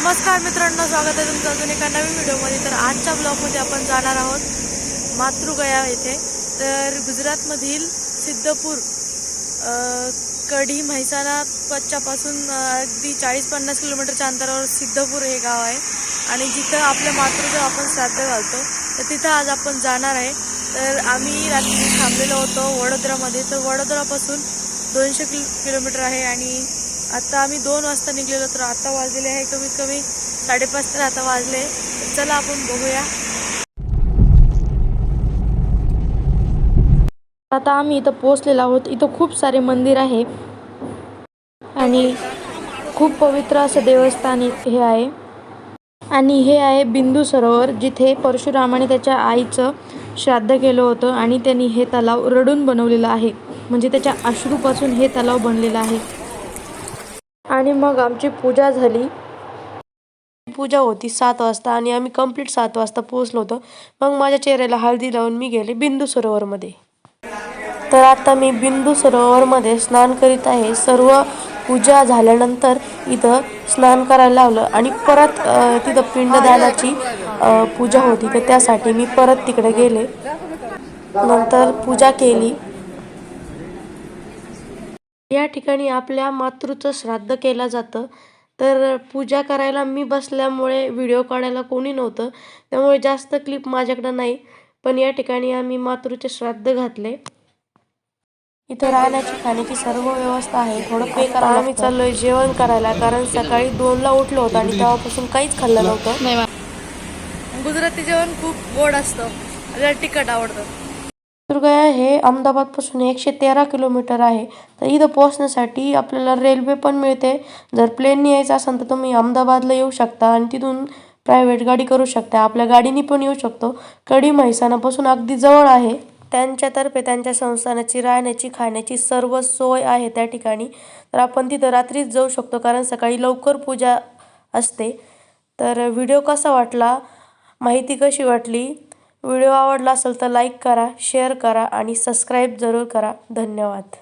नमस्कार मित्रांनो, स्वागत आहे तुमचं अजून एका नवीन व्हिडिओमध्ये। तर आजच्या ब्लॉगमध्ये आपण जाणार आहोत मातृगया येथे। तर गुजरातमधील सिद्धपूर कडी म्हैसाणा पश्चापासून अगदी 40-50 किलोमीटरच्या अंतरावर सिद्धपूर हे गाव आहे आणि जिथं आपल्या मातृदेव आपण श्राद्ध घालतो, तर तिथं आज आपण जाणार आहे। तर आम्ही रात्री थांबलेलो होतो वडोदरामध्ये। तर वडोदरापासून 200 किलोमीटर आहे आणि आता आम्ही 2 वाजता निघलेलो। तर आता वाजलेले आहे कमीत कमी 5:30 तर आता वाजले। तर चला आपण बघूया। आता आम्ही इथं पोहोचलेलो आहोत। इथं खूप सारे मंदिर आहे आणि खूप पवित्र असं देवस्थान हे आहे आणि हे आहे बिंदू सरोवर, जिथे परशुरामाने त्याच्या आईचं श्राद्ध केलं होतं आणि त्यांनी हे तलाव रडून बनवलेलं आहे, म्हणजे त्याच्या अश्रूपासून हे तलाव बनलेलं आहे। आणि मग आमची पूजा झाली। पूजा होती 7 वाजता आणि आम्ही कंप्लीट 7 वाजता पोहोचलो होतो। मग माझ्या चेहऱ्याला हळदी लावून मी गेले बिंदू सरोवरमध्ये। तर आता मी बिंदू सरोवरमध्ये स्नान करीत आहे। सर्व पूजा झाल्यानंतर इथं स्नान करायला लावलं आणि परत तिथं पिंडदानाची पूजा होती, तर त्यासाठी मी परत तिकडे गेले। नंतर पूजा केली। या ठिकाणी आपल्या मातृचं श्राद्ध केलं जातं। तर पूजा करायला मी बसल्यामुळे व्हिडिओ काढायला कोणी नव्हतं, त्यामुळे जास्त क्लिप माझ्याकडे नाही। पण या ठिकाणी आम्ही मातृचे श्राद्ध घातले। इथं राहण्याची खाण्याची सर्व व्यवस्था आहे। थोडं पे करा। आम्ही चाललोय जेवण करायला, कारण सकाळी 2ला उठलो होतो आणि तेव्हापासून काहीच खाल्लं नव्हतं। गुजराती जेवण खूप गोड असतं, मला तिखट आवडतं। मातृगया हे अहमदाबादपासून 113 किलोमीटर आहे। तर इथं पोहोचण्यासाठी आपल्याला रेल्वे पण मिळते। जर प्लेनने यायचं असेल तर तुम्ही अहमदाबादला येऊ शकता आणि तिथून प्रायव्हेट गाडी करू शकता। आपल्या गाडीने पण येऊ शकतो। कडी म्हैसाणापासून अगदी जवळ आहे। त्यांच्यातर्फे त्यांच्या संस्थानाची राहण्याची खाण्याची सर्व सोय आहे त्या ठिकाणी। तर आपण तिथं रात्रीच जाऊ शकतो, कारण सकाळी लवकर पूजा असते। तर व्हिडिओ कसा वाटला, माहिती कशी वाटली, व्हिडिओ आवडला असेल तर लाईक करा, शेअर करा आणि सबस्क्राईब जरूर करा। धन्यवाद।